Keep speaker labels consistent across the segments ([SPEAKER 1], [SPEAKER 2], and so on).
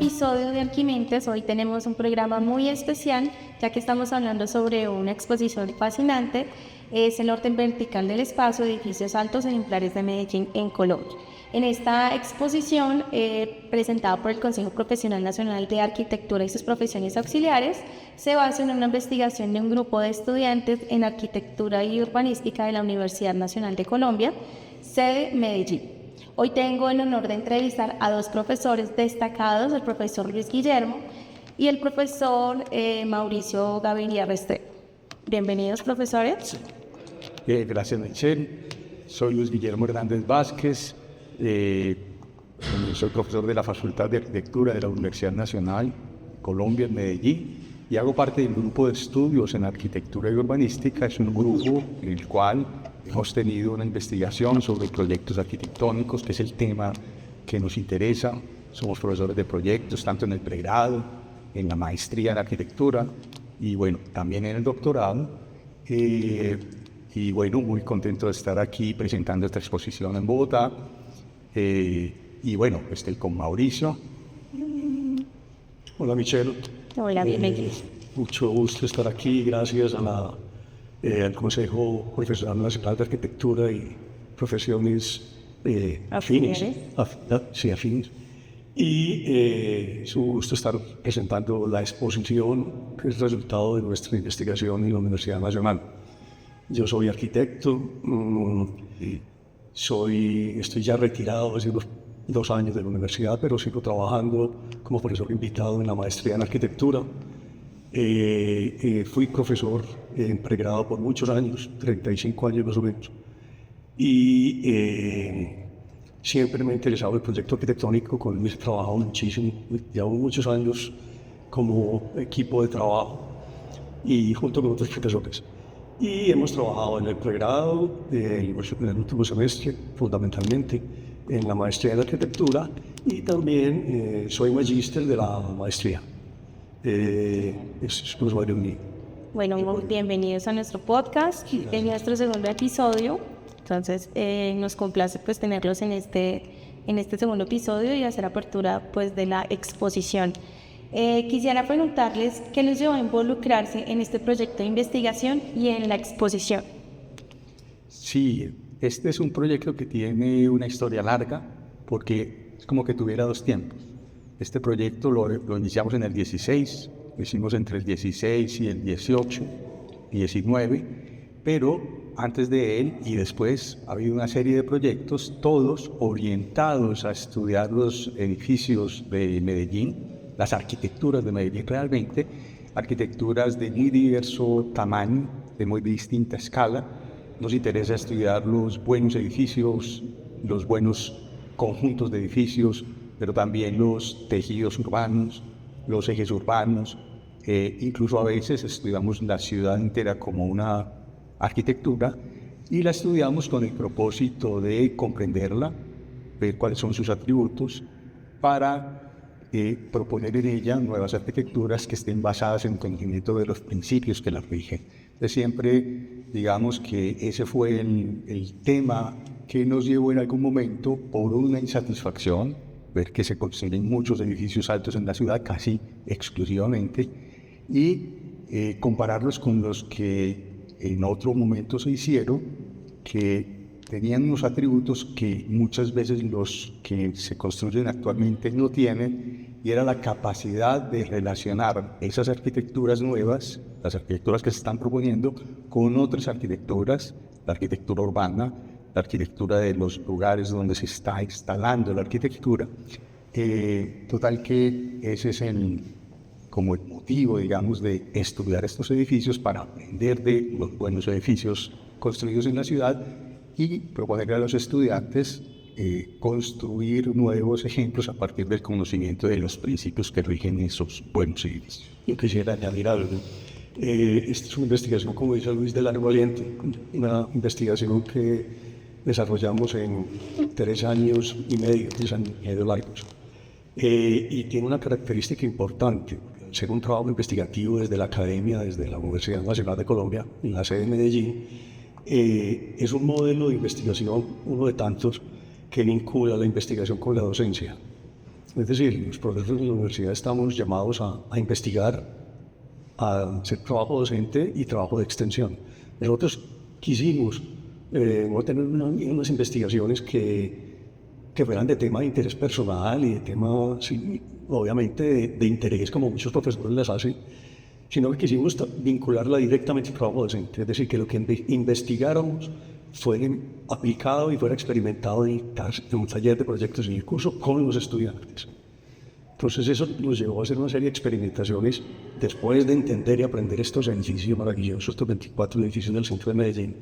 [SPEAKER 1] episodio de Arquimentes. Hoy tenemos un programa muy especial, ya que estamos hablando sobre una exposición fascinante. Es el orden vertical del espacio, edificios altos ejemplares de Medellín en Colombia. En esta exposición, presentada por el Consejo Profesional Nacional de Arquitectura y sus profesiones auxiliares, se basa en una investigación de un grupo de estudiantes en Arquitectura y Urbanística de la Universidad Nacional de Colombia, sede Medellín. Hoy tengo el honor de entrevistar a dos profesores destacados, el profesor Luis Guillermo y el profesor Mauricio Gaviria Restrepo. Bienvenidos, profesores.
[SPEAKER 2] Sí. Gracias, Michelle. Soy Luis Guillermo Hernández Vázquez. Soy profesor de la Facultad de Arquitectura de la Universidad Nacional Colombia en Medellín y hago parte del grupo de estudios en Arquitectura y Urbanística. Es un grupo en el cual hemos tenido una investigación sobre proyectos arquitectónicos, que es el tema que nos interesa. Somos profesores de proyectos tanto en el pregrado, en la maestría en arquitectura y bueno, también en el doctorado. Y bueno, muy contento de estar aquí presentando esta exposición en Bogotá. Y bueno, estoy con Mauricio.
[SPEAKER 3] Hola, Michelle.
[SPEAKER 1] Hola, bienvenido.
[SPEAKER 3] Mucho gusto estar aquí. Gracias a al Consejo Profesional Nacional de Arquitectura y Profesiones afines. Afines. Y es un gusto estar presentando la exposición, que es el resultado de nuestra investigación en la Universidad Nacional. Yo soy arquitecto. Estoy ya retirado hace unos 2 años de la universidad, pero sigo trabajando como profesor invitado en la maestría en arquitectura. Fui profesor en pregrado por muchos años, 35 años más o menos, y siempre me ha interesado el proyecto arquitectónico. Con él he trabajado muchísimo, llevo muchos años como equipo de trabajo y junto con otros profesores. Y hemos trabajado en el pregrado, en el último semestre, fundamentalmente, en la maestría en arquitectura, y también soy magíster de la maestría. Es varios mío.
[SPEAKER 1] Bueno, bienvenidos a nuestro podcast, en nuestro segundo episodio. Entonces, nos complace pues tenerlos en este segundo episodio y hacer apertura pues de la exposición. Quisiera preguntarles qué les llevó a involucrarse en este proyecto de investigación y en la exposición.
[SPEAKER 2] Sí, este es un proyecto que tiene una historia larga porque es como que tuviera 2 tiempos. Este proyecto lo iniciamos en el 16, lo hicimos entre el 16 y el 18, 19, pero antes de él y después ha habido una serie de proyectos, todos orientados a estudiar los edificios de Medellín, las arquitecturas de Medellín realmente, arquitecturas de muy diverso tamaño, de muy distinta escala. Nos interesa estudiar los buenos edificios, los buenos conjuntos de edificios, pero también los tejidos urbanos, los ejes urbanos. Incluso a veces estudiamos la ciudad entera como una arquitectura y la estudiamos con el propósito de comprenderla, ver cuáles son sus atributos, para proponer en ella nuevas arquitecturas que estén basadas en el conocimiento de los principios que la rigen. Entonces siempre digamos que ese fue el tema que nos llevó en algún momento por una insatisfacción, ver que se construyen muchos edificios altos en la ciudad, casi exclusivamente, y compararlos con los que en otro momento se hicieron, que tenían unos atributos que muchas veces los que se construyen actualmente no tienen, y era la capacidad de relacionar esas arquitecturas nuevas, las arquitecturas que se están proponiendo, con otras arquitecturas, la arquitectura urbana, la arquitectura de los lugares donde se está instalando la arquitectura. Total que ese es como el motivo, digamos, de estudiar estos edificios, para aprender de los buenos edificios construidos en la ciudad y proponerle a los estudiantes construir nuevos ejemplos a partir del conocimiento de los principios que rigen esos buenos edificios.
[SPEAKER 3] Yo quisiera añadir algo. Esta es una investigación, como dice Luis, de largo aliento, una investigación que desarrollamos en 3 años y medio, 3 años y medio largos. Y tiene una característica importante: ser un trabajo investigativo desde la academia, desde la Universidad Nacional de Colombia, en la sede de Medellín. Es un modelo de investigación, uno de tantos, que vincula la investigación con la docencia. Es decir, los profesores de la universidad estamos llamados a investigar, a hacer trabajo docente y trabajo de extensión. Nosotros quisimos tener unas investigaciones que fueran de tema de interés personal y de tema, sí, obviamente, de interés, como muchos profesores las hacen, sino que quisimos vincularla directamente al trabajo docente. Es decir, que lo que investigáramos fuera aplicado y fuera experimentado en un taller de proyectos en el curso con los estudiantes. Entonces eso nos llevó a hacer una serie de experimentaciones después de entender y aprender estos edificios maravillosos, estos 24 edificios del centro de Medellín,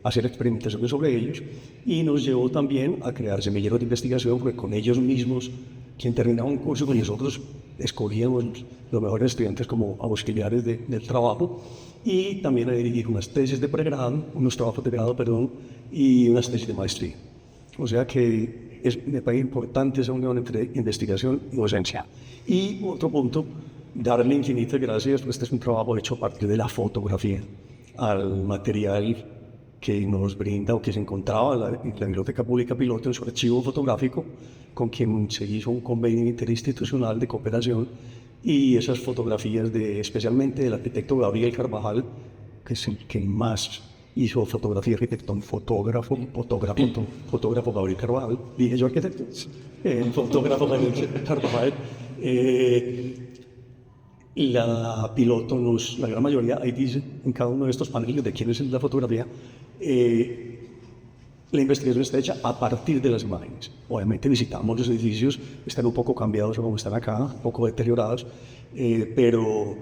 [SPEAKER 3] hacer experimentaciones sobre ellos, y nos llevó también a crear semilleros de investigación, porque con ellos mismos, quien terminaba un curso con nosotros, escogíamos los mejores estudiantes como auxiliares del trabajo, y también a dirigir unas tesis de pregrado, unos trabajos de grado, perdón, y unas tesis de maestría. O sea que me parece importante esa unión entre investigación y docencia. Y otro punto, darle infinitas gracias, pues este es un trabajo hecho a partir de la fotografía, al material que nos brinda o que se encontraba en la Biblioteca Pública Piloto en su archivo fotográfico, con quien se hizo un convenio interinstitucional de cooperación, y esas fotografías especialmente del arquitecto Gabriel Carvajal, que es el que más hizo fotografía fotógrafo Gabriel Carvajal, dije yo arquitecto, fotógrafo Gabriel Carvajal. La piloto, la gran mayoría, ahí dice en cada uno de estos paneles de quién es la fotografía, la investigación está hecha a partir de las imágenes. Obviamente visitamos los edificios, están un poco cambiados como están acá, un poco deteriorados, pero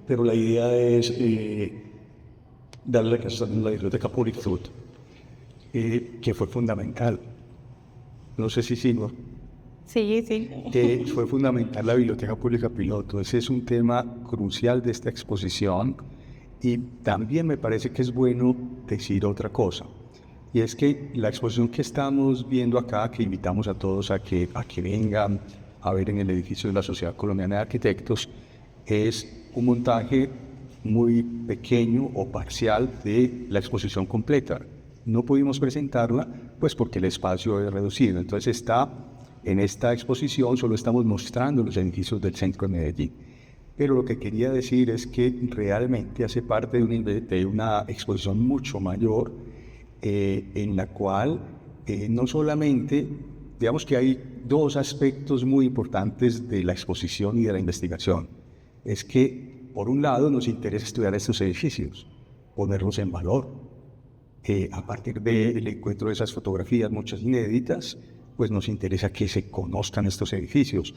[SPEAKER 3] la idea es darle la casa a la Biblioteca Pública,
[SPEAKER 2] que fue fundamental. No sé si sigo.
[SPEAKER 1] Sí, sí.
[SPEAKER 2] Que fue fundamental la Biblioteca Pública Piloto. Ese es un tema crucial de esta exposición, y también me parece que es bueno decir otra cosa, y es que la exposición que estamos viendo acá, que invitamos a todos a que vengan a ver en el edificio de la Sociedad Colombiana de Arquitectos, es un montaje muy pequeño o parcial de la exposición completa. No pudimos presentarla pues porque el espacio es reducido, entonces en esta exposición solo estamos mostrando los edificios del centro de Medellín. Pero lo que quería decir es que realmente hace parte de una exposición mucho mayor, en la cual no solamente, digamos que hay dos aspectos muy importantes de la exposición y de la investigación. Es que, por un lado, nos interesa estudiar estos edificios, ponerlos en valor. A partir del encuentro de esas fotografías, muchas inéditas, pues nos interesa que se conozcan estos edificios,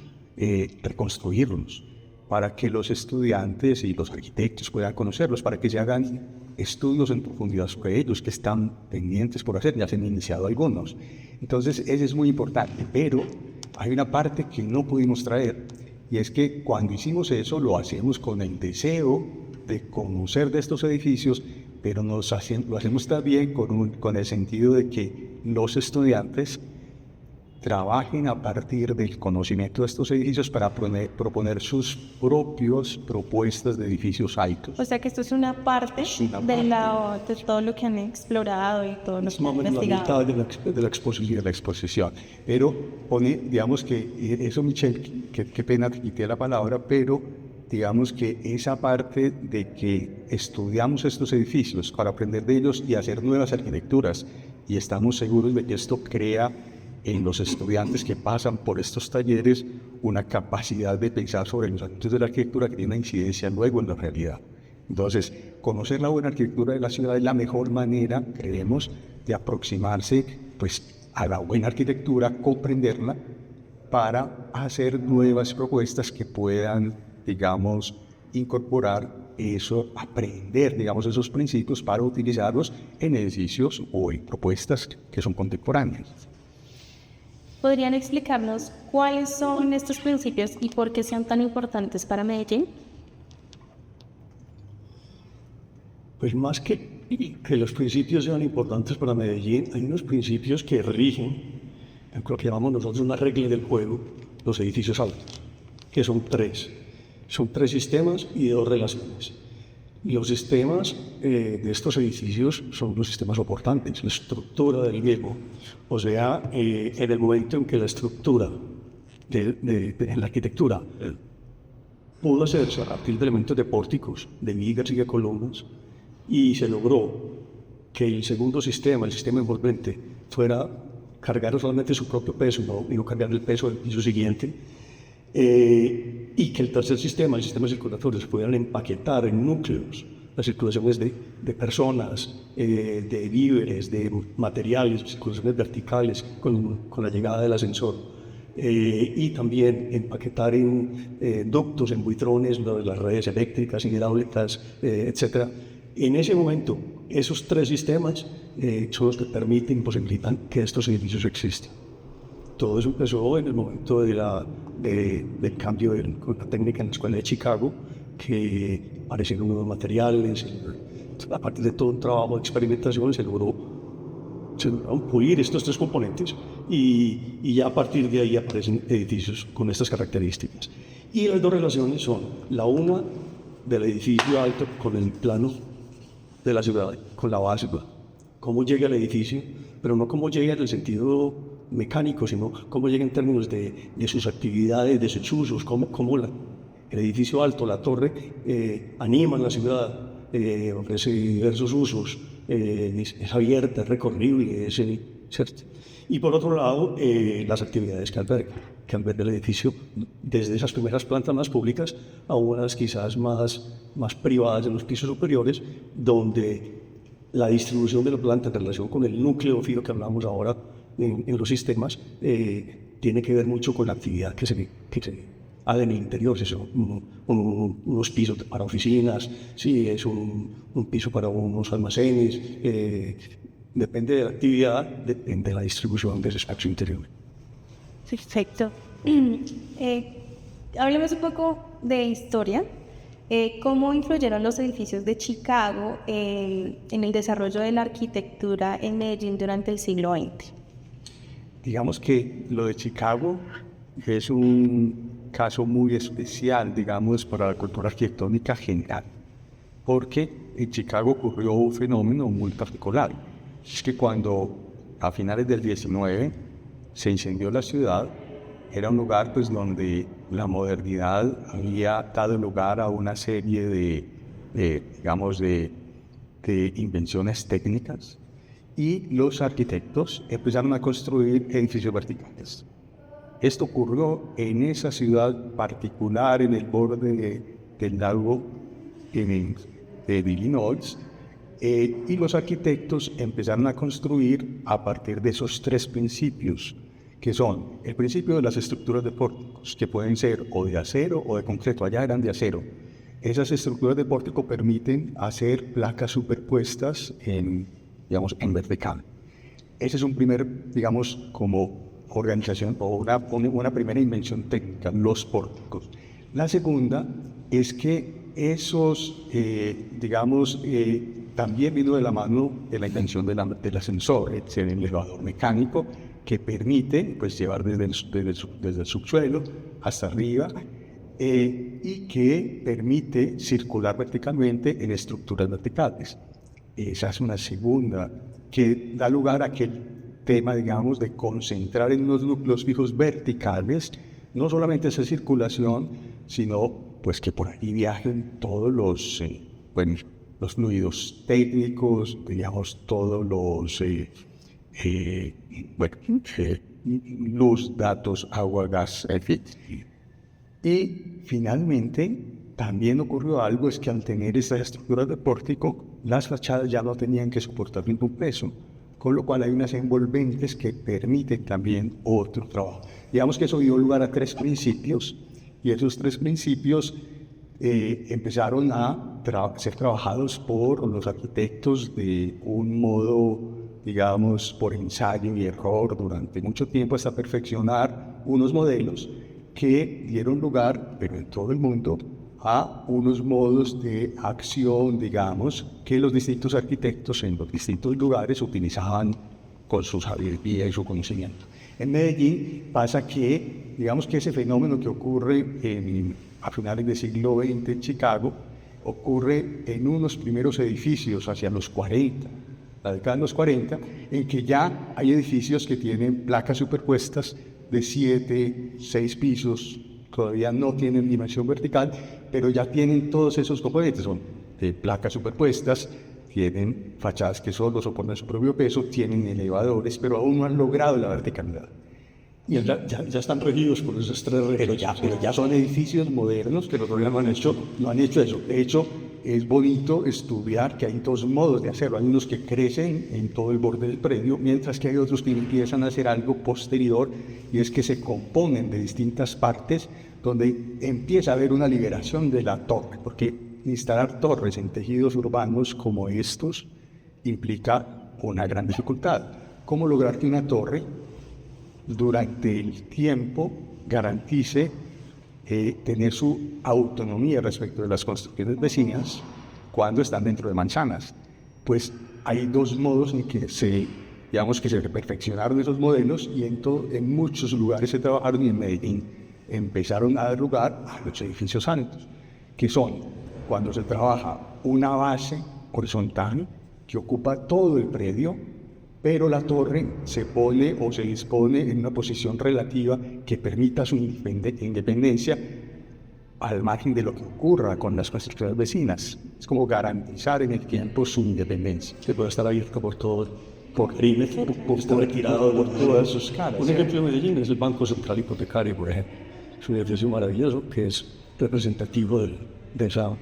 [SPEAKER 2] reconstruirlos, para que los estudiantes y los arquitectos puedan conocerlos, para que se hagan estudios en profundidad sobre ellos, que están pendientes por hacer, ya se han iniciado algunos. Entonces, ese es muy importante, pero hay una parte que no pudimos traer, y es que cuando hicimos eso, lo hacemos con el deseo de conocer de estos edificios, pero lo hacemos también con el sentido de que los estudiantes trabajen a partir del conocimiento de estos edificios para proponer sus propias propuestas de edificios altos.
[SPEAKER 1] O sea que esto es una parte de todo lo que han explorado y todo lo que han investigado.
[SPEAKER 3] La mitad de la exposición.
[SPEAKER 2] De la exposición. Pero digamos que eso, Michelle, qué pena te quité la palabra, pero digamos que esa parte de que estudiamos estos edificios para aprender de ellos y hacer nuevas arquitecturas, y estamos seguros de que esto crea en los estudiantes que pasan por estos talleres una capacidad de pensar sobre los asuntos de la arquitectura que tiene una incidencia luego en la realidad. Entonces, conocer la buena arquitectura de la ciudad es la mejor manera, creemos, de aproximarse pues, a la buena arquitectura, comprenderla, para hacer nuevas propuestas que puedan, digamos, incorporar eso, aprender, digamos, esos principios para utilizarlos en edificios o en propuestas que son contemporáneas.
[SPEAKER 1] ¿Podrían explicarnos cuáles son estos principios y por qué son tan importantes para Medellín?
[SPEAKER 3] Pues más que los principios sean importantes para Medellín, hay unos principios que rigen lo que llamamos nosotros una regla del juego, los edificios altos, que son tres. Son tres sistemas y dos relaciones. Los sistemas de estos edificios son los sistemas soportantes, la estructura del mismo. O sea, en el momento en que la estructura en la arquitectura pudo hacerse a partir de elementos de pórticos, de vigas y de columnas, y se logró que el segundo sistema, el sistema envolvente, fuera cargar solamente su propio peso y no cargar el peso del piso siguiente, y que el tercer sistema, el sistema circulatorio, se pudieran empaquetar en núcleos las circulaciones de personas, de víveres, de materiales, circulaciones verticales con la llegada del ascensor, y también empaquetar en ductos, en buitrones, las redes eléctricas, hidráulicas, etc. En ese momento, esos tres sistemas son los que permiten, posibilitan que estos edificios existan. Todo eso empezó en el momento del cambio con la técnica en la Escuela de Chicago, que aparecieron nuevos materiales. A partir de todo un trabajo de experimentación se lograron pulir estos tres componentes, y ya a partir de ahí aparecen edificios con estas características. Y las dos relaciones son la una del edificio alto con el plano de la ciudad, con la base, cómo llega el edificio, pero no cómo llega en el sentido mecánico, sino cómo llega en términos de sus actividades, de sus usos, cómo el edificio alto, la torre, anima la ciudad, ofrece diversos usos, es abierta, es recorrible, ¿cierto? Y por otro lado, las actividades que alberga el edificio, desde esas primeras plantas más públicas a unas quizás más privadas en los pisos superiores, donde la distribución de la planta en relación con el núcleo fijo que hablamos ahora en los sistemas tiene que ver mucho con la actividad que se ha en el interior. Si son unos pisos para oficinas, si es un piso para unos almacenes, depende de la actividad, depende de la distribución de ese espacio interior.
[SPEAKER 1] Perfecto. Hablemos un poco de historia. ¿Cómo influyeron los edificios de Chicago en el desarrollo de la arquitectura en Medellín durante el siglo XX?
[SPEAKER 2] Digamos que lo de Chicago es un caso muy especial, digamos, para la cultura arquitectónica general, porque en Chicago ocurrió un fenómeno muy particular. Es que cuando a finales del 19 se incendió la ciudad, era un lugar pues donde la modernidad había dado lugar a una serie de invenciones técnicas, y los arquitectos empezaron a construir edificios verticales. Esto ocurrió en esa ciudad particular, en el borde del lago de Illinois, y los arquitectos empezaron a construir a partir de esos tres principios, que son el principio de las estructuras de pórticos, que pueden ser o de acero o de concreto. Allá eran de acero. Esas estructuras de pórtico permiten hacer placas superpuestas en vertical. Ese es un primer, digamos, como organización o una primera invención técnica, los pórticos. La segunda es que esos, también vino de la mano de la invención del ascensor, el elevador mecánico, que permite pues, llevar desde el subsuelo hasta arriba, y que permite circular verticalmente en estructuras verticales. Esa es una segunda, que da lugar a aquel tema, digamos, de concentrar en unos núcleos fijos verticales, no solamente esa circulación, sino pues que por ahí viajen todos los fluidos técnicos, digamos, todos los luz, datos, agua, gas, en fin. Y finalmente también ocurrió algo, es que al tener estas estructuras de pórtico, las fachadas ya no tenían que soportar ningún peso, con lo cual hay unas envolventes que permiten también otro trabajo. Digamos que eso dio lugar a tres principios, y esos tres principios empezaron a ser trabajados por los arquitectos de un modo, digamos, por ensayo y error durante mucho tiempo, hasta perfeccionar unos modelos que dieron lugar, pero en todo el mundo, a unos modos de acción, digamos, que los distintos arquitectos en los distintos lugares utilizaban con su sabiduría y su conocimiento. En Medellín pasa que, digamos que ese fenómeno que ocurre a finales del siglo XX en Chicago, ocurre en unos primeros edificios hacia los 40, la década de los 40, en que ya hay edificios que tienen placas superpuestas de 7, 6 pisos, todavía no tienen dimensión vertical, pero ya tienen todos esos componentes, son de placas superpuestas, tienen fachadas que solo soportan su propio peso, tienen elevadores, pero aún no han logrado la verticalidad.
[SPEAKER 3] Y ya están regidos por esos 3 reglas.
[SPEAKER 2] Pero ya son edificios modernos que todavía no han hecho eso. De hecho, es bonito estudiar que hay 2 modos de hacerlo. Hay unos que crecen en todo el borde del predio, mientras que hay otros que empiezan a hacer algo posterior, y es que se componen de distintas partes, donde empieza a haber una liberación de la torre, porque instalar torres en tejidos urbanos como estos implica una gran dificultad. ¿Cómo lograr que una torre durante el tiempo garantice tener su autonomía respecto de las construcciones vecinas cuando están dentro de manzanas? Pues hay 2 modos en que se perfeccionaron esos modelos, y en muchos lugares se trabajaron, y en Medellín empezaron a dar lugar a los edificios altos, que son cuando se trabaja una base horizontal que ocupa todo el predio, pero la torre se pone o se dispone en una posición relativa que permita su independencia al margen de lo que ocurra con las construcciones vecinas. Es como garantizar en el tiempo su independencia.
[SPEAKER 3] Se puede estar abierto por todo, por perímetro, está retirado por todas sus caras. Un ejemplo de Medellín es el Banco Central Hipotecario, por ejemplo. Es un edificio maravilloso que es representativo de esa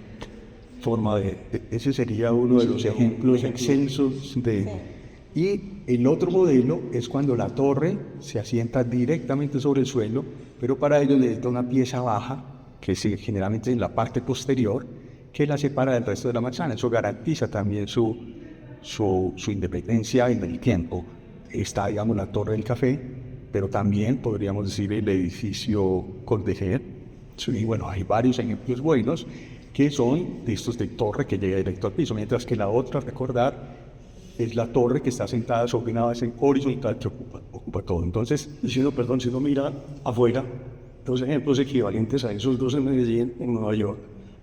[SPEAKER 3] forma de...
[SPEAKER 2] Ese sería uno de los ejemplos excelsos de... Y el otro modelo es cuando la torre se asienta directamente sobre el suelo, pero para ello necesita una pieza baja, que es generalmente en la parte posterior, que la separa del resto de la manzana. Eso garantiza también su independencia en el tiempo. Está, digamos, la Torre del Café, pero también podríamos decir el edificio Cordejer. Y bueno, hay varios ejemplos buenos que son de estos de torre que llega directo al piso, mientras que la otra, recordar, es la torre que está sentada sobre una base horizontal que ocupa todo. Entonces,
[SPEAKER 3] si uno mira afuera, 2 ejemplos equivalentes a esos 2 en Medellín, en Nueva York,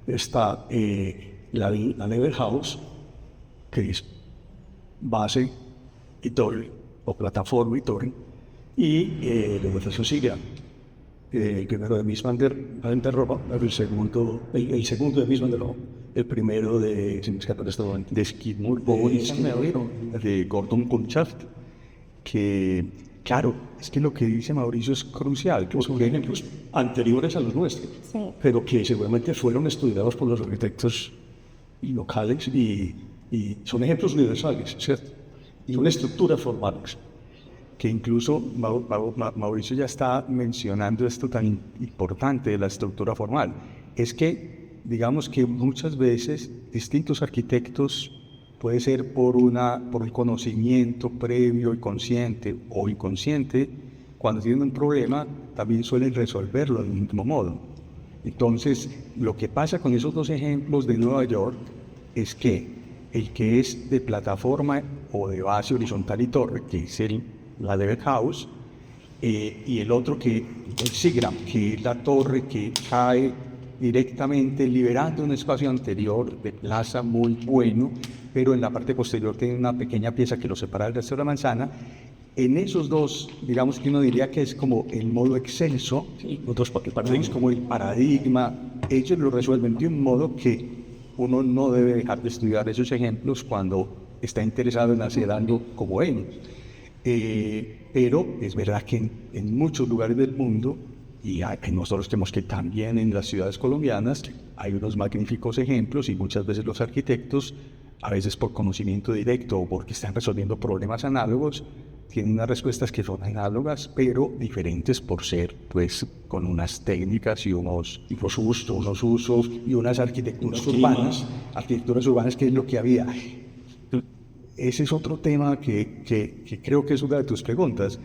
[SPEAKER 3] está la Lever House, que es base y torre, o plataforma y torre, y la Estación Siria. El primero de Mies van der Rohe, el segundo de Mies van der Rohe, el primero de
[SPEAKER 2] Skidmore, de Gordon Konchaft, que, claro, es que lo que dice Mauricio es crucial, que
[SPEAKER 3] son ejemplos anteriores a los nuestros,
[SPEAKER 1] sí,
[SPEAKER 3] pero que seguramente fueron estudiados por los arquitectos locales, y son ejemplos universales, ¿cierto? Y son estructuras formales.
[SPEAKER 2] Que incluso Mauricio ya está mencionando esto tan importante de la estructura formal. Es que, digamos que muchas veces distintos arquitectos, puede ser por el conocimiento previo y consciente o inconsciente, cuando tienen un problema también suelen resolverlo del mismo modo. Entonces, lo que pasa con esos 2 ejemplos de Nueva York es que el que es de plataforma o de base horizontal y torre, que es la Lever House, y el otro que el Sigram, que es la torre que cae directamente liberando un espacio anterior de plaza muy bueno, pero en la parte posterior tiene una pequeña pieza que lo separa del resto de la manzana. En esos 2, digamos que uno diría que es como el modo excelso,
[SPEAKER 3] otros
[SPEAKER 2] paradigmas, como el paradigma. Ellos lo resuelven de un modo que uno no debe dejar de estudiar esos ejemplos cuando está interesado en hacer algo como ellos. Pero es verdad que en muchos lugares del mundo, y nosotros tenemos que también en las ciudades colombianas, hay unos magníficos ejemplos, y muchas veces los arquitectos, a veces por conocimiento directo o porque están resolviendo problemas análogos, tienen unas respuestas que son análogas, pero diferentes por ser, pues, con unas técnicas y unos usos y unas arquitecturas urbanas, que es lo que había. Ese es otro tema que creo que es una de tus preguntas.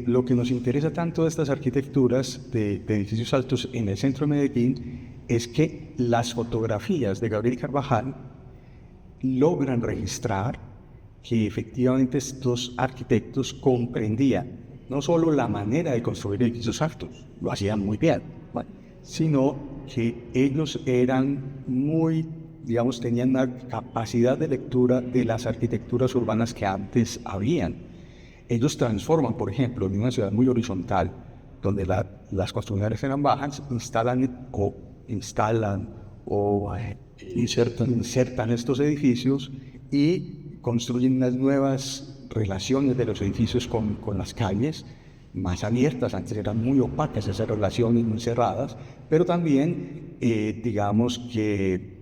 [SPEAKER 2] Lo que nos interesa tanto de estas arquitecturas de edificios altos en el centro de Medellín es que las fotografías de Gabriel Carvajal logran registrar que efectivamente estos arquitectos comprendían no solo la manera de construir edificios altos, lo hacían muy bien, sino que ellos eran muy, digamos, tenían una capacidad de lectura de las arquitecturas urbanas que antes habían. ellos transforman, por ejemplo, en una ciudad muy horizontal, donde las construcciones eran bajas, instalan o insertan estos edificios y construyen unas nuevas relaciones de los edificios con las calles, más abiertas. Antes eran muy opacas esas relaciones, muy cerradas, pero también digamos que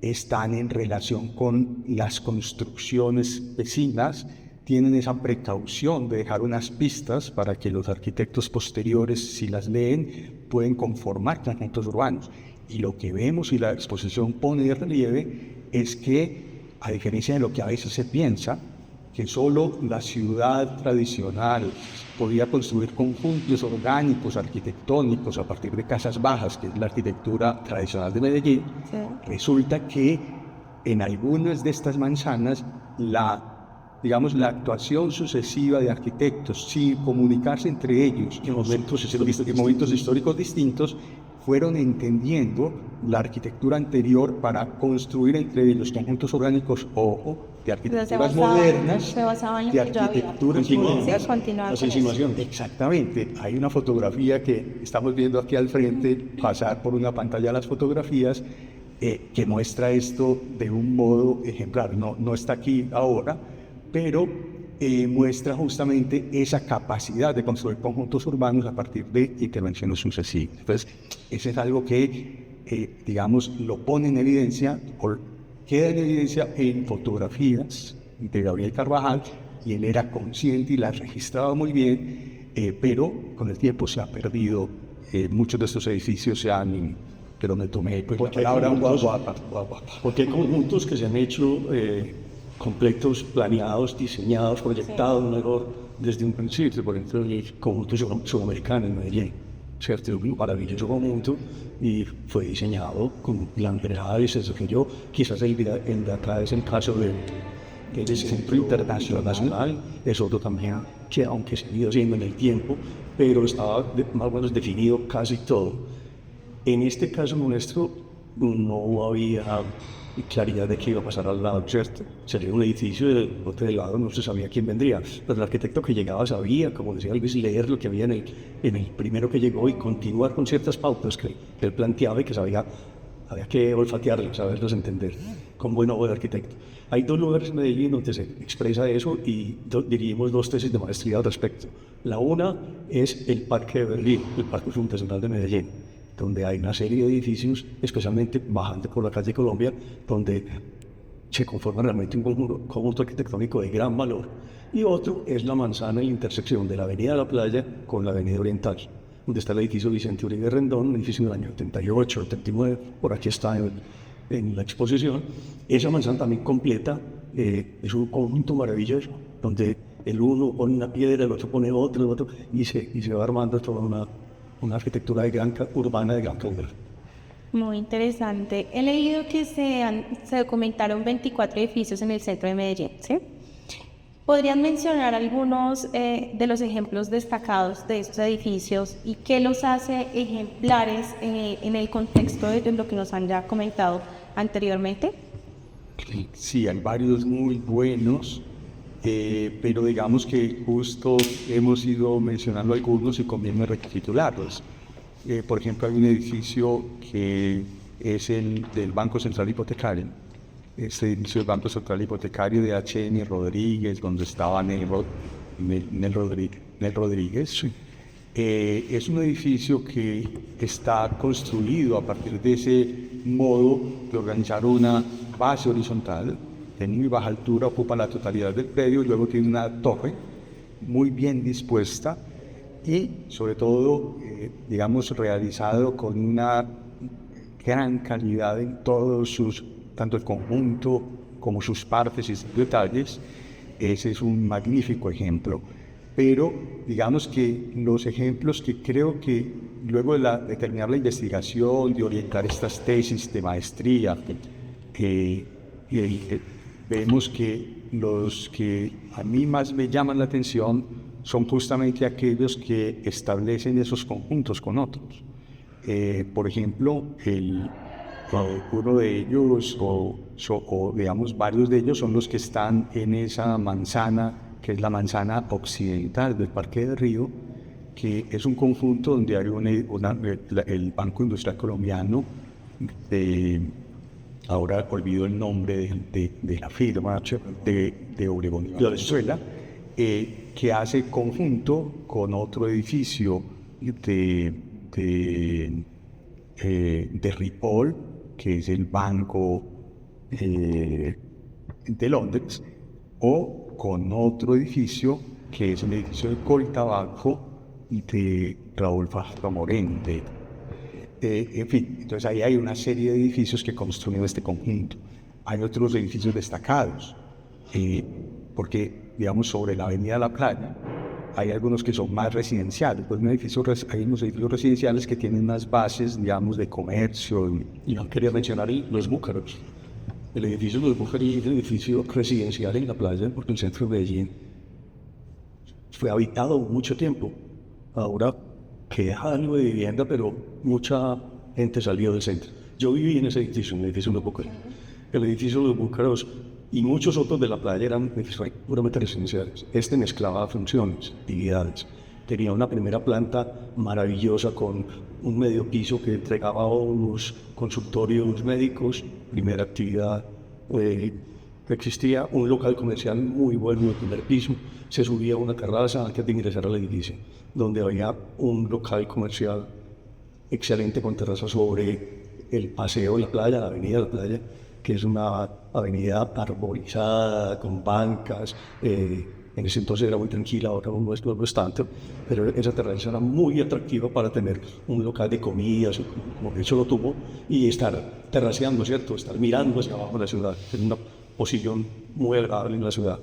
[SPEAKER 2] están en relación con las construcciones vecinas, tienen esa precaución de dejar unas pistas para que los arquitectos posteriores, si las leen, pueden conformar conjuntos urbanos. Y lo que vemos y la exposición pone de relieve es que, a diferencia de lo que a veces se piensa, que solo la ciudad tradicional podía construir conjuntos orgánicos, arquitectónicos, a partir de casas bajas, que es la arquitectura tradicional de Medellín, sí. Resulta que en algunas de estas manzanas la actuación sucesiva de arquitectos, sin comunicarse entre ellos, en momentos históricos distintos, fueron entendiendo la arquitectura anterior para construir entre los conjuntos orgánicos de arquitecturas modernas, de arquitecturas modernas. Exactamente. Hay una fotografía que estamos viendo aquí al frente, pasar por una pantalla las fotografías, que muestra esto de un modo ejemplar. No está aquí ahora, pero muestra justamente esa capacidad de construir conjuntos urbanos a partir de intervenciones sucesivas. Entonces, eso es algo que, lo pone en evidencia, o queda en evidencia en fotografías de Gabriel Carvajal, y él era consciente y las registraba muy bien, pero con el tiempo se ha perdido. Muchos de estos edificios se han... pero me tomé
[SPEAKER 3] porque hay conjuntos que se han hecho completos, planeados, diseñados, proyectados, sí. Un error desde un principio. Por ejemplo, el conjunto sudamericano en Medellín, ¿cierto? Un maravilloso conjunto, y fue diseñado con plan general, y se desarrolló. Quizás el de acá es el caso del Centro Internacional, es otro también que, aunque se ha ido haciendo en el tiempo, pero estaba más o menos definido casi todo. En este caso nuestro no había claridad de qué iba a pasar al lado, ¿cierto? Sería un edificio, del otro lado no se sabía quién vendría, pero el arquitecto que llegaba sabía, como decía Luis, leer lo que había en el primero que llegó y continuar con ciertas pautas que él planteaba y que había que olfatearlos, saberlos entender, con buen ojo de arquitecto. Hay dos lugares en Medellín donde se expresa eso, y dirigimos 2 tesis de maestría al respecto. La una es el Parque de Berlín, el Parque Fundacional de Medellín, donde hay una serie de edificios, especialmente bajando por la calle Colombia, donde se conforma realmente un conjunto arquitectónico de gran valor. Y otro es la manzana en la intersección de la Avenida de la Playa con la Avenida Oriental, donde está el edificio Vicente Uribe Rendón, un edificio del año 78, 79, por aquí está en la exposición. Esa manzana también completa, es un conjunto maravilloso, donde el uno pone una piedra, el otro pone otra, el otro, y se va armando toda una arquitectura urbana de gran calidad.
[SPEAKER 1] Muy interesante. He leído que se documentaron 24 edificios en el centro de Medellín, ¿sí? ¿Podrían mencionar algunos de los ejemplos destacados de esos edificios y qué los hace ejemplares en el contexto de lo que nos han ya comentado anteriormente?
[SPEAKER 2] Sí, hay varios muy buenos. Pero digamos que justo hemos ido mencionando algunos y conviene recapitularlos. Por ejemplo, hay un edificio que es el del Banco Central Hipotecario. Este edificio del Banco Central Hipotecario de H.N. Rodríguez, donde estaba Nel Rodríguez. Sí. Es un edificio que está construido a partir de ese modo de organizar una base horizontal de muy baja altura, ocupa la totalidad del predio, y luego tiene una torre muy bien dispuesta y sobre todo, realizado con una gran calidad en todos tanto el conjunto como sus partes y sus detalles. Ese es un magnífico ejemplo. Pero digamos que los ejemplos que creo que luego de terminar la investigación, de orientar estas tesis de maestría, vemos que los que a mí más me llaman la atención son justamente aquellos que establecen esos conjuntos con otros. Por ejemplo, uno de ellos, o digamos varios de ellos, son los que están en esa manzana que es la manzana occidental del Parque del Río, que es un conjunto donde hay el Banco Industrial Colombiano, ahora olvido el nombre de la firma, de Obregón y Venezuela, que hace conjunto con otro edificio de Ripoll, que es el Banco de Londres, o con otro edificio que es el edificio de Coltabaco de Raúl Fajardo Moreno. En fin, entonces ahí hay una serie de edificios que construyen este conjunto. Hay otros edificios destacados, porque, digamos, sobre la avenida La Playa, hay algunos que son más residenciales. Pues hay unos edificios residenciales que tienen unas bases, digamos, de comercio.
[SPEAKER 3] Y yo quería mencionar los Búcaros. El edificio de los Búcaros es un edificio residencial en La Playa, porque el centro de Medellín fue habitado mucho tiempo. Ahora queda algo de vivienda, pero mucha gente salió del centro. Yo viví en ese edificio, en el edificio de los Búcaros. El edificio de los Búcaros y muchos otros de La Playa eran puramente residenciales. Este mezclaba funciones, actividades. Tenía una primera planta maravillosa con un medio piso que entregaba unos consultorios médicos, primera actividad. Existía un local comercial muy bueno en el primer piso. Se subía a una terraza antes de ingresar al edificio, donde había un local comercial excelente con terraza sobre el paseo de la playa, la avenida de la playa, que es una avenida arborizada, con bancas. En ese entonces era muy tranquila, ahora no es tanto, pero esa terraza era muy atractiva para tener un local de comidas, como que eso lo tuvo, y estar terraceando, ¿cierto? Estar mirando hacia abajo de la ciudad, en una posición muy agradable en la ciudad.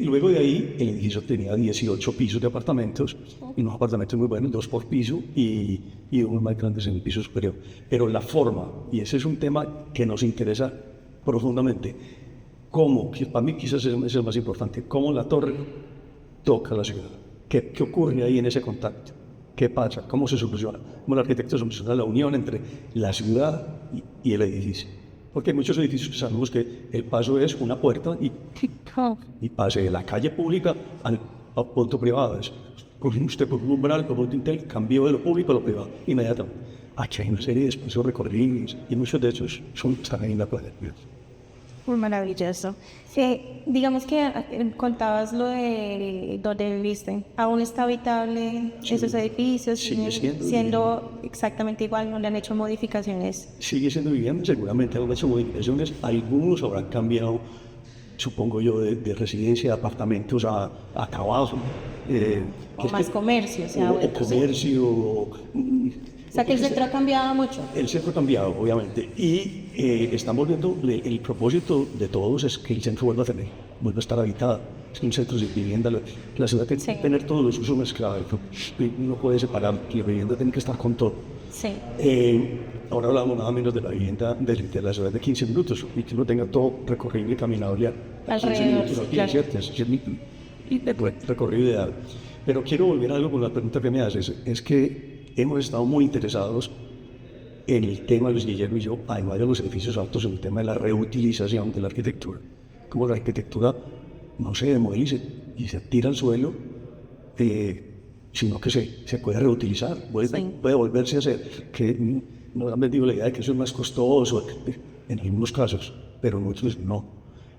[SPEAKER 3] Luego de ahí, el edificio tenía 18 pisos de apartamentos, y unos apartamentos muy buenos, 2 por piso, y unos más grandes en el piso superior. Pero la forma, y ese es un tema que nos interesa profundamente, cómo, que para mí quizás es el más importante, cómo la torre toca la ciudad. ¿Qué ocurre ahí en ese contacto? ¿Qué pasa? ¿Cómo se soluciona? ¿Cómo el arquitecto soluciona la unión entre la ciudad y el edificio? Porque hay muchos edificios que sabemos que el paso es una puerta y pase de la calle pública al punto privado. Usted por un umbral, por un dintel, cambió de lo público a lo privado inmediatamente. Aquí hay una serie de espacios recorridos y muchos de esos están ahí en la playa.
[SPEAKER 1] Muy maravilloso. Digamos que contabas lo de donde viviste. ¿Aún está habitable esos edificios?
[SPEAKER 3] Sigue
[SPEAKER 1] siendo exactamente igual, ¿no le han hecho modificaciones?
[SPEAKER 3] Sigue siendo vivienda, seguramente han hecho modificaciones. Algunos habrán cambiado, supongo yo, de residencia, de apartamentos a trabajo.
[SPEAKER 1] O más comercio,
[SPEAKER 3] o comercio.
[SPEAKER 1] O sea que el centro ha cambiado mucho.
[SPEAKER 3] El centro ha cambiado, obviamente, y estamos viendo, el propósito de todos es que el centro vuelva a estar habitado. Es un centro de vivienda, la ciudad tiene que tener todos los usos mezclados, no puede separar, la vivienda tiene que estar con todo.
[SPEAKER 1] Sí.
[SPEAKER 3] Ahora hablamos nada menos de la vivienda de la ciudad de 15 minutos, y que uno tenga todo recorrido y caminable a 15 minutos aquí, claro. ¿Cierto? Y después recorrido ideal. Pero quiero volver a algo con la pregunta que me haces, es que hemos estado muy interesados en el tema, Luis Guillermo y yo, además de los edificios altos, en el tema de la reutilización de la arquitectura. Como la arquitectura no se demolice y se tira al suelo, sino que se puede reutilizar, puede volverse a hacer. Que nos han vendido la idea de que eso es más costoso en algunos casos, pero en otros no.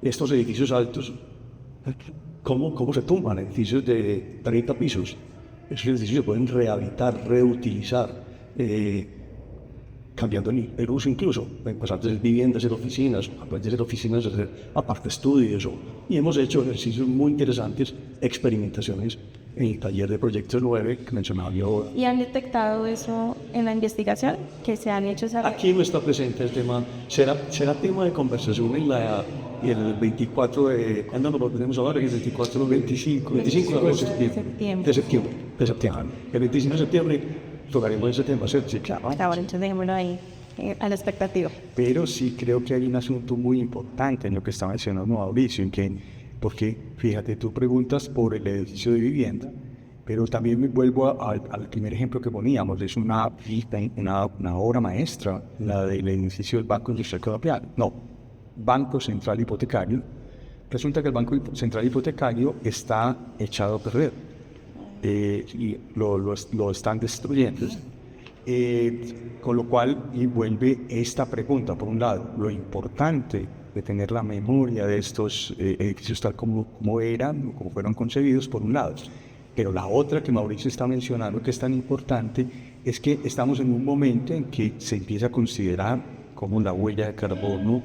[SPEAKER 3] Estos edificios altos, ¿cómo se tumban? Edificios de 30 pisos. Esos edificios se pueden rehabilitar, reutilizar, cambiando el uso incluso. Pueden pasar de ser viviendas, ser oficinas, de ser oficinas, de ser aparte estudios. Y hemos hecho ejercicios muy interesantes, experimentaciones en el taller de Proyectos 9 que mencionaba yo.
[SPEAKER 1] ¿Y han detectado eso en la investigación? ¿Que se han hecho esa...
[SPEAKER 3] Aquí no está presente el tema, será tema de conversación el 24 de... ¿Cuándo nos lo tenemos ahora? El 24, 25 de septiembre. El 25 de septiembre tocaremos ese tema, ¿cierto? Sí, claro.
[SPEAKER 1] Ahora entonces dejémoslo ahí, a la expectativa.
[SPEAKER 2] Pero sí creo que hay un asunto muy importante en lo que está mencionando Mauricio, porque fíjate, tú preguntas por el edificio de vivienda, pero también me vuelvo al primer ejemplo que poníamos, es una obra maestra, la del edificio del Banco Industrial Colombiano, Banco Central Hipotecario, Resulta que el Banco Central Hipotecario está echado a perder y lo están destruyendo. Con lo cual, y vuelve esta pregunta, por un lado, lo importante de tener la memoria de estos edificios tal como eran, como fueron concebidos, por un lado. Pero la otra que Mauricio está mencionando, que es tan importante, es que estamos en un momento en que se empieza a considerar como la huella de carbono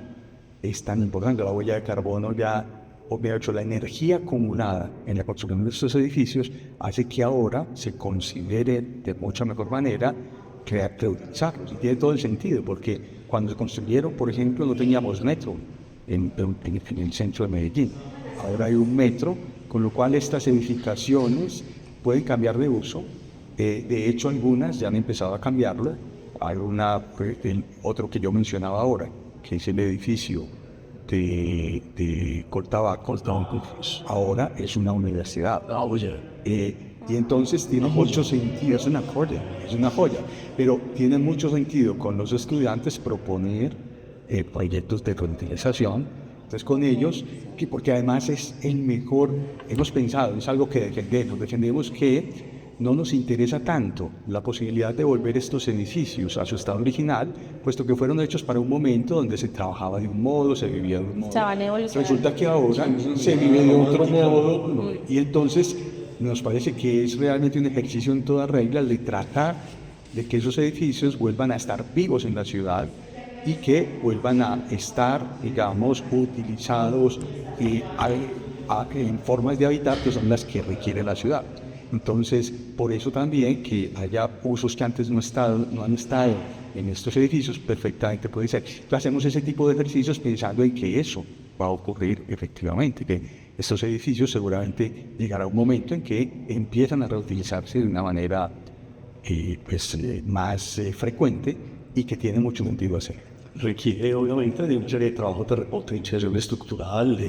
[SPEAKER 2] es tan importante. La huella de carbono ya, o mejor dicho, la energía acumulada en la construcción de estos edificios hace que ahora se considere de mucha mejor manera reutilizarlos. Y tiene todo el sentido, porque cuando se construyeron, por ejemplo, no teníamos metro en el centro de Medellín. Ahora hay un metro, con lo cual estas edificaciones pueden cambiar de uso. De hecho, algunas ya han empezado a cambiarlo. Hay otro que yo mencionaba ahora, que es el edificio de Cortabaco. Ahora es una universidad. Y entonces tiene mucho sentido, es una joya, pero tiene mucho sentido con los estudiantes proponer proyectos de reutilización. Entonces con ellos, porque además es el mejor, hemos pensado, es algo que defendemos que no nos interesa tanto la posibilidad de volver estos edificios a su estado original, puesto que fueron hechos para un momento donde se trabajaba de un modo, se vivía de un modo. Resulta que ahora se vive de otro modo, y entonces nos parece que es realmente un ejercicio en toda regla de tratar de que esos edificios vuelvan a estar vivos en la ciudad y que vuelvan a estar, digamos, utilizados en formas de habitar que son las que requiere la ciudad. Entonces, por eso también que haya usos que antes no han estado en estos edificios, perfectamente puede ser. Entonces, hacemos ese tipo de ejercicios pensando en que eso va a ocurrir efectivamente, que estos edificios seguramente llegará un momento en que empiezan a reutilizarse de una manera más frecuente y que tiene mucho sentido hacer.
[SPEAKER 3] Requiere obviamente de una serie de trabajo de repotenciación estructural,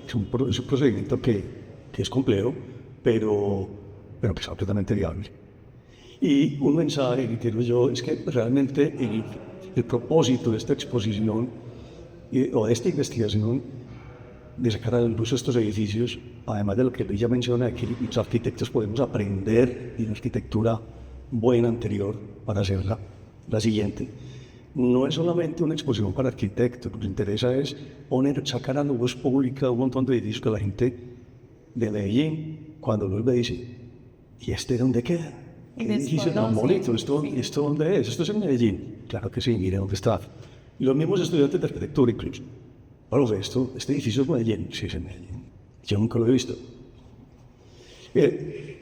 [SPEAKER 3] es un procedimiento que es complejo, pero que es absolutamente viable. Y un mensaje que quiero yo es que realmente el propósito de esta exposición o de esta investigación de sacar a la luz estos edificios, además de lo que ella menciona, de que los arquitectos podemos aprender de una arquitectura buena anterior para hacer la siguiente, no es solamente una exposición para arquitectos. Lo que nos interesa es sacar a la luz pública un montón de edificios que la gente de Medellín, cuando los ve, dice: ¿y este dónde queda? ¿Qué edificio tan bonito? ¿Esto dónde es? ¿Esto es en Medellín? Claro que sí, mire dónde está. Y los mismos estudiantes de arquitectura incluso. Profe, este edificio es Medellín. Sí, es en Medellín. Yo nunca lo he visto.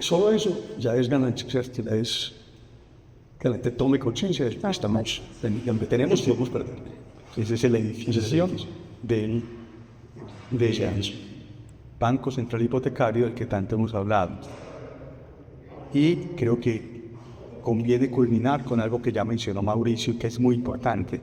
[SPEAKER 3] Solo eso ya es ganancia, ¿cierto? Ya es que la gente tome conciencia de que estamos, donde tenemos que podemos perder.
[SPEAKER 2] Esa es la edificación del Banco Central Hipotecario del que tanto hemos hablado. Y creo que conviene culminar con algo que ya mencionó Mauricio y que es muy importante.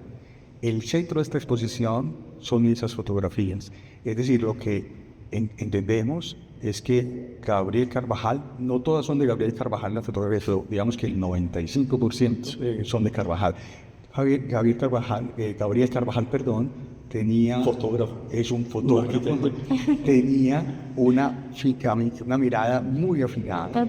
[SPEAKER 2] El centro de esta exposición son esas fotografías. Es decir, lo que entendemos es que Gabriel Carvajal, no todas son de Gabriel Carvajal las fotografías, pero digamos que el 95% son de Carvajal. Gabriel Carvajal, es un fotógrafo, tenía una mirada muy afinada,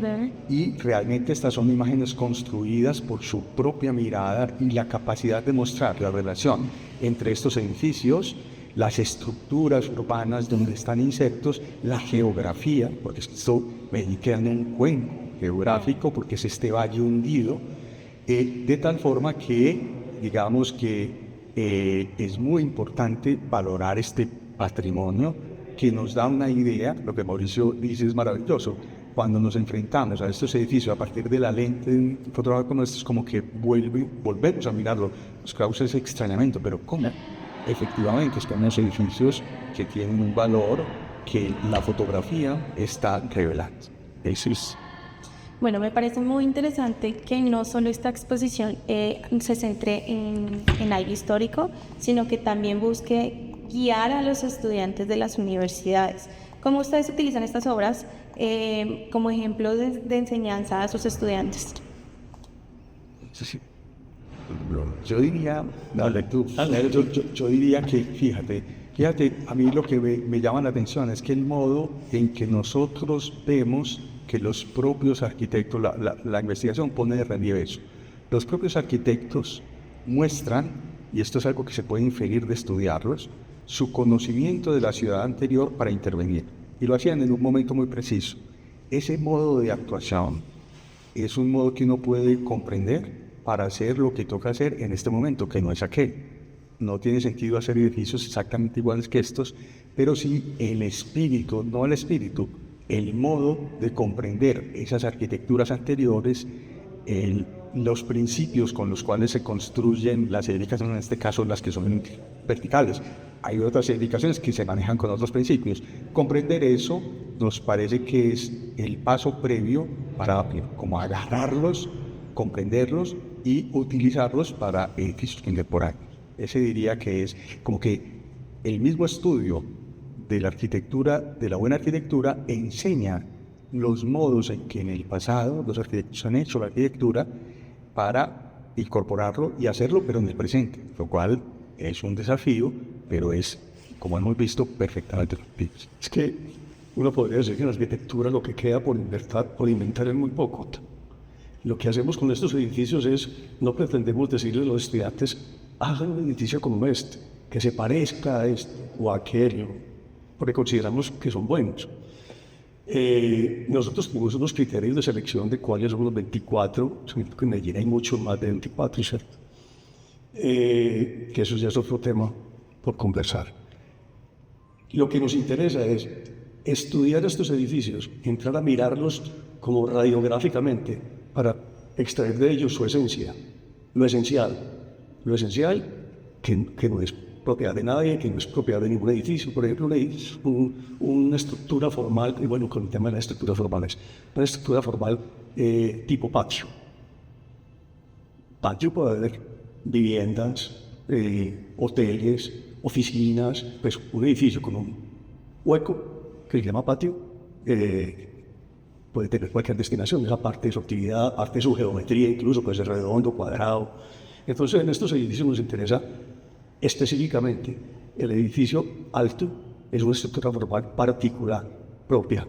[SPEAKER 2] y realmente estas son imágenes construidas por su propia mirada y la capacidad de mostrar la relación entre estos edificios, las estructuras urbanas donde están insectos, la geografía, porque esto queda en un cuenco geográfico, porque es este valle hundido, de tal forma que, digamos que es muy importante valorar este patrimonio que nos da una idea. Lo que Mauricio dice es maravilloso. Cuando nos enfrentamos a estos edificios a partir de la lente de un fotógrafo como este, es como que volvemos a mirarlo. Nos causa ese extrañamiento, pero ¿cómo? Efectivamente, están los edificios que tienen un valor que la fotografía está revelando. Eso es.
[SPEAKER 1] Bueno, me parece muy interesante que no solo esta exposición se centre en algo histórico, sino que también busque guiar a los estudiantes de las universidades. ¿Cómo ustedes utilizan estas obras como ejemplos de enseñanza a sus estudiantes?
[SPEAKER 2] Yo diría, yo diría que, fíjate, Fíjate, a mí lo que me llama la atención es que el modo en que nosotros vemos que los propios arquitectos, la investigación pone de relieve eso. Los propios arquitectos muestran, y esto es algo que se puede inferir de estudiarlos, su conocimiento de la ciudad anterior para intervenir. Y lo hacían en un momento muy preciso. Ese modo de actuación es un modo que uno puede comprender para hacer lo que toca hacer en este momento, que no es aquel. No tiene sentido hacer edificios exactamente iguales que estos, pero sí el espíritu, no el espíritu, el modo de comprender esas arquitecturas anteriores, los principios con los cuales se construyen las edificaciones, en este caso las que son verticales. Hay otras edificaciones que se manejan con otros principios. Comprender eso nos parece que es el paso previo para como agarrarlos, comprenderlos y utilizarlos para edificios contemporáneos. Ese diría que es como que el mismo estudio de la arquitectura, de la buena arquitectura, enseña los modos en que en el pasado los arquitectos han hecho la arquitectura para incorporarlo y hacerlo, pero en el presente, lo cual es un desafío, pero es, como hemos visto, perfectamente factible.
[SPEAKER 3] Es que uno podría decir que en la arquitectura lo que queda por inventar es muy poco. Lo que hacemos con estos edificios es, no pretendemos decirle a los estudiantes, hagan un edificio como este, que se parezca a este o a aquello, porque consideramos que son buenos. Nosotros tenemos unos criterios de selección de cuáles son los 24, en Medellín hay mucho más de 24, ¿cierto? Que eso ya es otro tema por conversar. Lo que nos interesa es estudiar estos edificios, entrar a mirarlos como radiográficamente para extraer de ellos su esencia, lo esencial que no es propiedad de nadie, que no es propiedad de ningún edificio. Por ejemplo, una estructura formal, y bueno, con el tema de las estructuras formales, una estructura formal tipo patio. Patio puede haber viviendas, hoteles, oficinas, pues un edificio con un hueco que se llama patio, puede tener cualquier destinación, esa parte de su actividad, parte de su geometría, incluso puede ser redondo, cuadrado. Entonces, en estos edificios nos interesa específicamente el edificio alto, es una estructura formal particular, propia,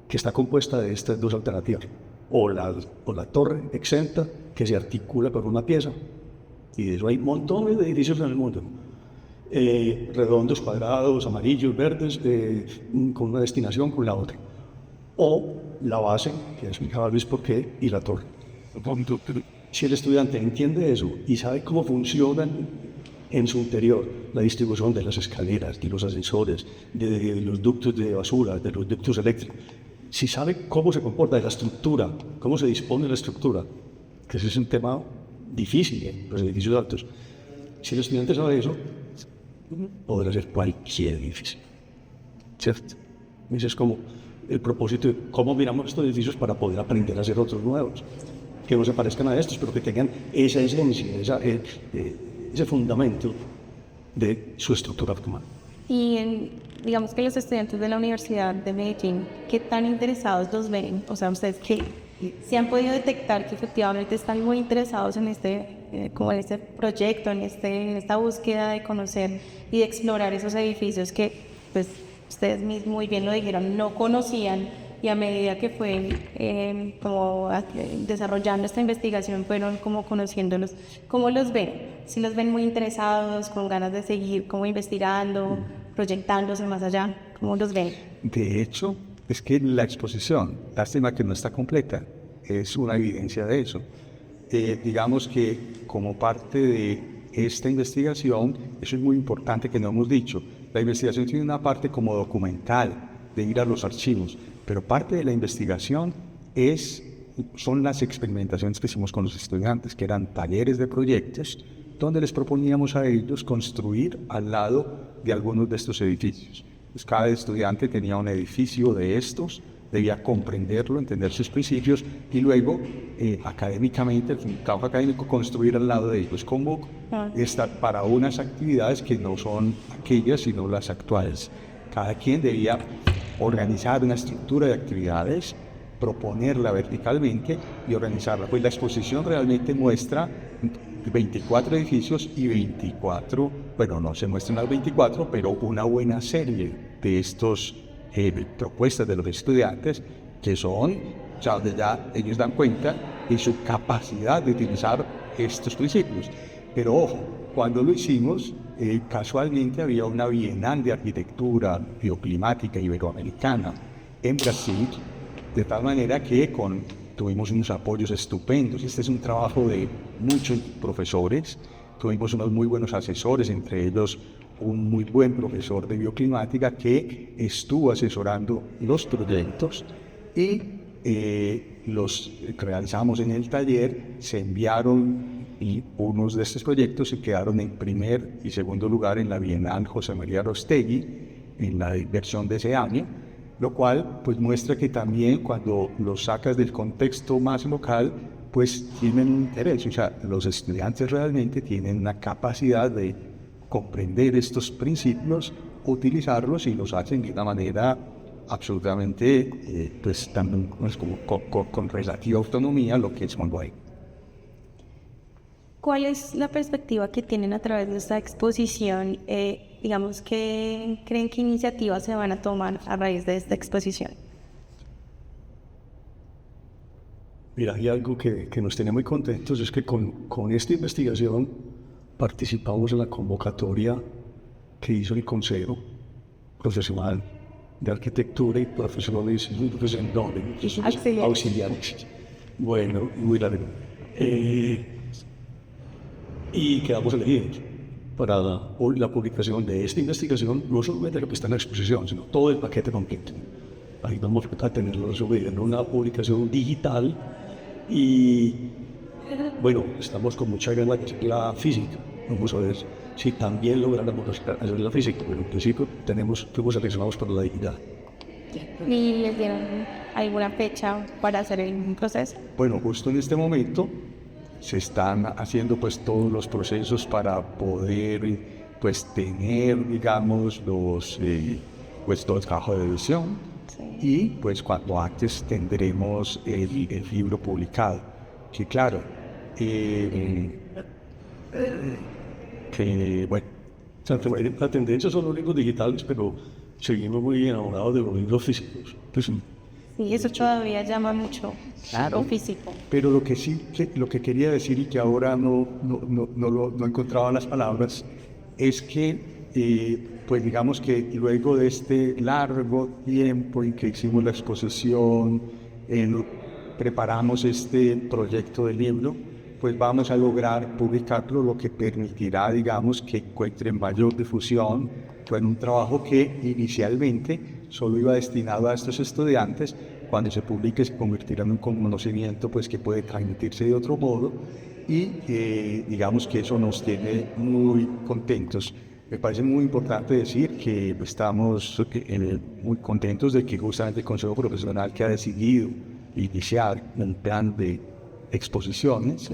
[SPEAKER 3] que está compuesta de estas dos alternativas, o la torre exenta, que se articula con una pieza, y de eso hay montones de edificios en el mundo, redondos, cuadrados, amarillos, verdes, con una destinación con la otra, o la base, que explicaba Luis por qué, y la torre. Si el estudiante entiende eso y sabe cómo funcionan en su interior la distribución de las escaleras, de los ascensores, de los ductos de basura, de los ductos eléctricos, si sabe cómo se comporta la estructura, cómo se dispone la estructura, que ese es un tema difícil en los edificios altos, si el estudiante sabe eso, podrá hacer cualquier edificio, ¿cierto? Ese es como el propósito de cómo miramos estos edificios para poder aprender a hacer otros nuevos, que no se parezcan a estos, pero que tengan esa esencia, ese fundamento de su estructura formal.
[SPEAKER 1] Y digamos que los estudiantes de la Universidad de Medellín, ¿qué tan interesados los ven? O sea, ustedes que se han podido detectar que efectivamente están muy interesados en como en este proyecto, en esta búsqueda de conocer y de explorar esos edificios que, pues, ustedes mismos muy bien lo dijeron, no conocían, y a medida que fue desarrollando esta investigación fueron como conociéndolos. ¿Cómo los ven? Si los ven muy interesados, con ganas de seguir como investigando, proyectándose más allá, ¿cómo los ven?
[SPEAKER 2] De hecho, es que la exposición, lástima que no está completa, es una evidencia de eso. Digamos que como parte de esta investigación, eso es muy importante que no hemos dicho, la investigación tiene una parte como documental, de ir a los archivos, pero parte de la investigación son las experimentaciones que hicimos con los estudiantes, que eran talleres de proyectos, donde les proponíamos a ellos construir al lado de algunos de estos edificios. Pues cada estudiante tenía un edificio de estos, debía comprenderlo, entender sus principios y luego académicamente, el trabajo académico, construir al lado de ellos como estar para unas actividades que no son aquellas sino las actuales. Cada quien debía organizar una estructura de actividades, proponerla verticalmente y organizarla. Pues la exposición realmente muestra 24 edificios y 24, bueno, no se muestran las 24, pero una buena serie de estos propuestas de los estudiantes que son, o sea, donde ya ellos dan cuenta de su capacidad de utilizar estos principios. Pero ojo, cuando lo hicimos, casualmente había una Bienal de Arquitectura Bioclimática Iberoamericana en Brasil, de tal manera que tuvimos unos apoyos estupendos. Este es un trabajo de muchos profesores, tuvimos unos muy buenos asesores, entre ellos un muy buen profesor de bioclimática que estuvo asesorando los proyectos y los realizamos en el taller, se enviaron y unos de estos proyectos se quedaron en primer y segundo lugar en la Bienal José María Rostegui, en la versión de ese año, lo cual pues muestra que también cuando los sacas del contexto más local, pues tienen un interés, o sea, los estudiantes realmente tienen una capacidad de comprender estos principios, utilizarlos y los hacen de una manera absolutamente, pues también pues, con relativa autonomía, lo que es Monroy.
[SPEAKER 1] ¿Cuál es la perspectiva que tienen a través de esta exposición? Digamos, ¿qué creen que iniciativas se van a tomar a raíz de esta exposición?
[SPEAKER 3] Mira, hay algo que nos tiene muy contentos, es que con esta investigación participamos en la convocatoria que hizo el Consejo Profesional de Arquitectura y Profesores Auxiliares. Bueno, muy largo. Y quedamos elegidos para la publicación de esta investigación, no solamente lo que está en la exposición, sino todo el paquete completo. Ahí vamos a tenerlo subido en una publicación digital y, bueno, estamos con mucha ganas de la física. Vamos a ver si también logramos hacer la física, pero en principio fuimos seleccionados para la digital.
[SPEAKER 1] ¿Y les dieron alguna fecha para hacer el proceso?
[SPEAKER 2] Bueno, justo en este momento se están haciendo pues todos los procesos para poder pues tener, digamos, pues todo el trabajo de edición.
[SPEAKER 1] Sí.
[SPEAKER 2] Y pues cuando antes tendremos el libro publicado. Que claro, bueno,
[SPEAKER 3] La tendencia son los libros digitales, pero seguimos muy enamorados de los libros físicos. Pues,
[SPEAKER 1] Sí, eso todavía llama mucho,
[SPEAKER 2] claro,
[SPEAKER 1] lo físico.
[SPEAKER 2] pero lo que quería decir y que ahora no encontraba las palabras es que, pues digamos que luego de este largo tiempo en que hicimos la exposición, preparamos este proyecto de libro, pues vamos a lograr publicarlo, lo que permitirá, digamos, que encuentre mayor difusión. Fue un trabajo que inicialmente solo iba destinado a estos estudiantes. Cuando se publique se convertirá en un conocimiento pues, que puede transmitirse de otro modo y digamos que eso nos tiene muy contentos. Me parece muy importante decir que estamos muy contentos de que justamente el Consejo Profesional, que ha decidido iniciar un plan de exposiciones,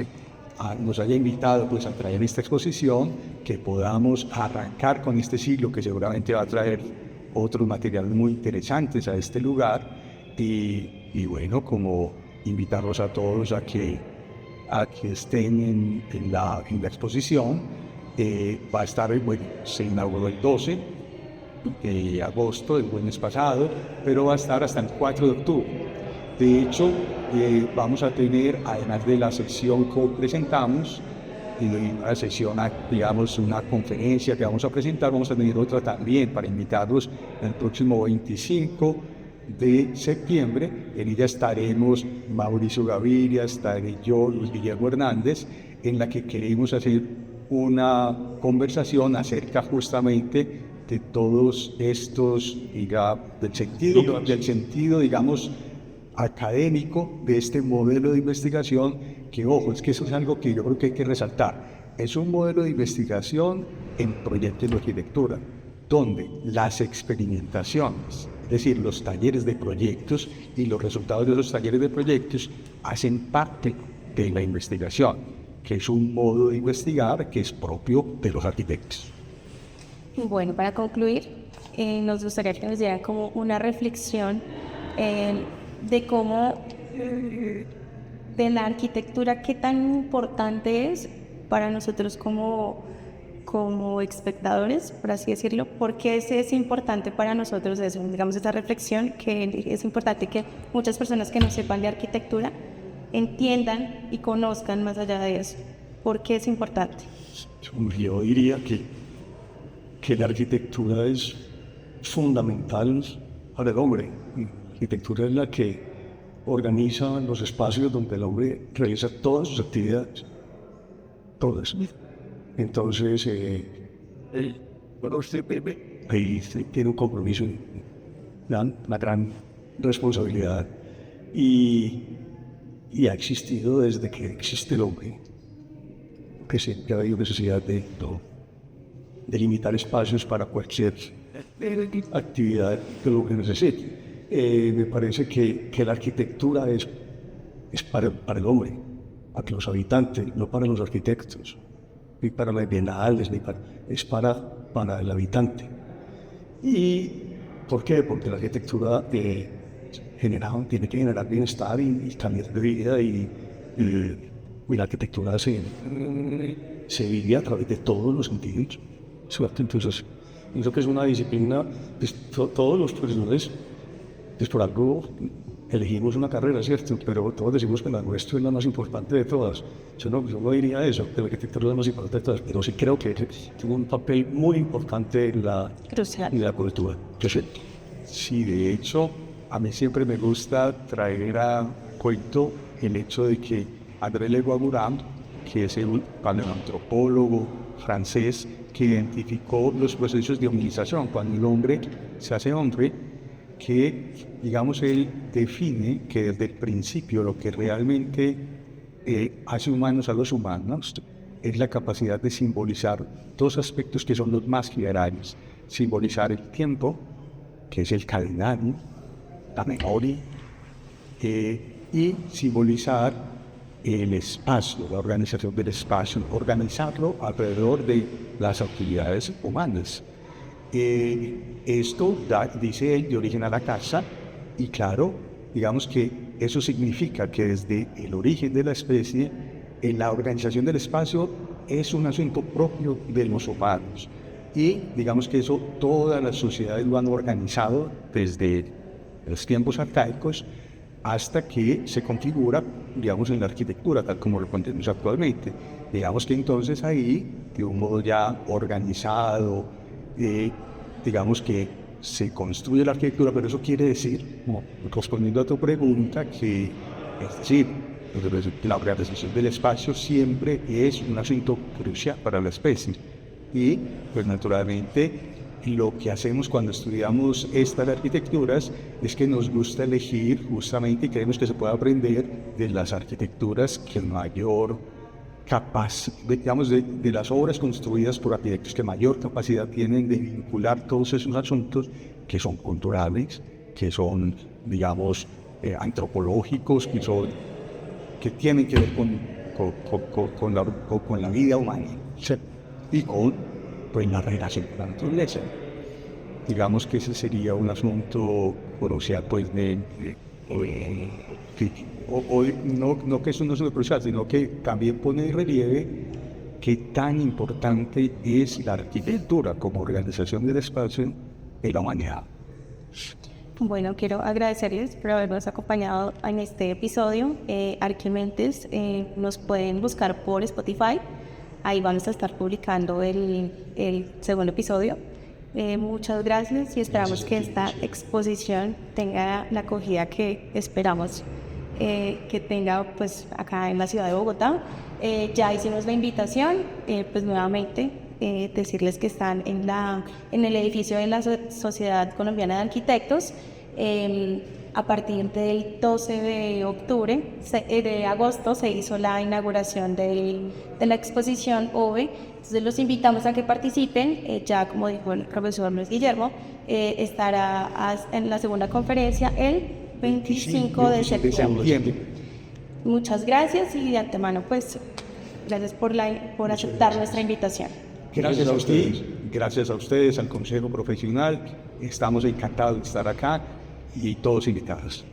[SPEAKER 2] nos haya invitado pues, a traer esta exposición, que podamos arrancar con este siglo que seguramente va a traer otros materiales muy interesantes a este lugar y bueno, como invitarlos a todos a que estén en la exposición. Va a estar, bueno, se inauguró el 12 de agosto del mes pasado, pero va a estar hasta el 4 de octubre. De hecho, vamos a tener, además de la sección que presentamos, una sección, digamos, una conferencia que vamos a presentar, vamos a tener otra también para invitarlos el próximo 25 de septiembre. En ella estaremos Mauricio Gaviria, estaré yo, Luis Guillermo Hernández, en la que queremos hacer una conversación acerca justamente de todos estos, del sentido, digamos, académico de este modelo de investigación, que ojo, es que eso es algo que yo creo que hay que resaltar. Es un modelo de investigación en proyectos de arquitectura, donde las experimentaciones, es decir, los talleres de proyectos y los resultados de esos talleres de proyectos hacen parte de la investigación, que es un modo de investigar que es propio de los arquitectos.
[SPEAKER 1] Bueno, para concluir, nos gustaría que nos dieran como una reflexión de cómo, de la arquitectura, qué tan importante es para nosotros como espectadores, por así decirlo, porque es importante para nosotros eso, digamos, esa reflexión, que es importante que muchas personas que no sepan de arquitectura entiendan y conozcan más allá de eso. ¿Por qué es importante?
[SPEAKER 3] Yo diría que la arquitectura es fundamental para el hombre. La arquitectura es la que organiza los espacios donde el hombre realiza todas sus actividades. Todas. Entonces, ahí tiene un compromiso, una gran responsabilidad. Y ha existido desde que existe el hombre, que siempre ha habido necesidad de limitar espacios para cualquier actividad que lo que necesite. Me parece que la arquitectura es para el hombre, para los habitantes, no para los arquitectos, ni para las bienales, es para el habitante. ¿Y por qué? Porque la arquitectura tiene que generar bienestar y calidad de vida, y la arquitectura se vive a través de todos los sentidos. Entonces, pienso que es una disciplina, pues, todos los profesores, pues por algo elegimos una carrera, ¿cierto? Pero todos decimos que la nuestra es la más importante de todas. Yo no diría eso, que la arquitectura es la más importante de todas, pero sí creo que tiene un papel muy importante en la cultura.
[SPEAKER 2] Sí, de hecho, a mí siempre me gusta traer a cuento el hecho de que André Lecouvreur, que es el paleoantropólogo francés que identificó los procesos de hominización, cuando el hombre se hace hombre, que, digamos, él define que desde el principio lo que realmente hace humanos a los humanos es la capacidad de simbolizar dos aspectos que son los más generales: simbolizar el tiempo, que es el calendario, la memoria, y simbolizar el espacio, la organización del espacio, organizarlo alrededor de las actividades humanas. Esto dice él, de origen a la casa, y claro, digamos que eso significa que desde el origen de la especie, la organización del espacio es un asunto propio de los humanos, y digamos que eso todas las sociedades lo han organizado desde los tiempos arcaicos hasta que se configura, digamos, en la arquitectura, tal como lo conocemos actualmente. Digamos que entonces ahí, de un modo ya organizado, digamos que se construye la arquitectura, pero eso quiere decir, respondiendo a tu pregunta, que es decir, la organización del espacio siempre es un asunto crucial para la especie. Y, pues naturalmente, lo que hacemos cuando estudiamos estas arquitecturas es que nos gusta elegir justamente, y creemos que se puede aprender de las arquitecturas que mayor digamos, de las obras construidas por arquitectos que mayor capacidad tienen de vincular todos esos asuntos que son culturales, que son, digamos, antropológicos, que tienen que ver con la vida humana, ¿sí? Y con, pues, la relación con la naturaleza. Digamos que ese sería un asunto crucial, pues, no que eso no sea crucial, sino que también pone en relieve qué tan importante es la arquitectura como organización del espacio en la humanidad.
[SPEAKER 1] Bueno, quiero agradecerles por habernos acompañado en este episodio. Arquimentes, nos pueden buscar por Spotify. Ahí vamos a estar publicando el segundo episodio. Muchas gracias y esperamos que esta exposición tenga la acogida que esperamos que tenga, pues, acá en la ciudad de Bogotá. Ya hicimos la invitación, pues nuevamente decirles que están en el edificio de la Sociedad Colombiana de Arquitectos. A partir del 12 de agosto se hizo la inauguración de la exposición OVE. Entonces los invitamos a que participen. Ya como dijo el profesor Luis Guillermo, estará en la segunda conferencia el 25 de septiembre. Muchas gracias y de antemano, pues, gracias por aceptar nuestra invitación.
[SPEAKER 2] Gracias a ustedes, al Consejo Profesional. Estamos encantados de estar acá y todos invitados.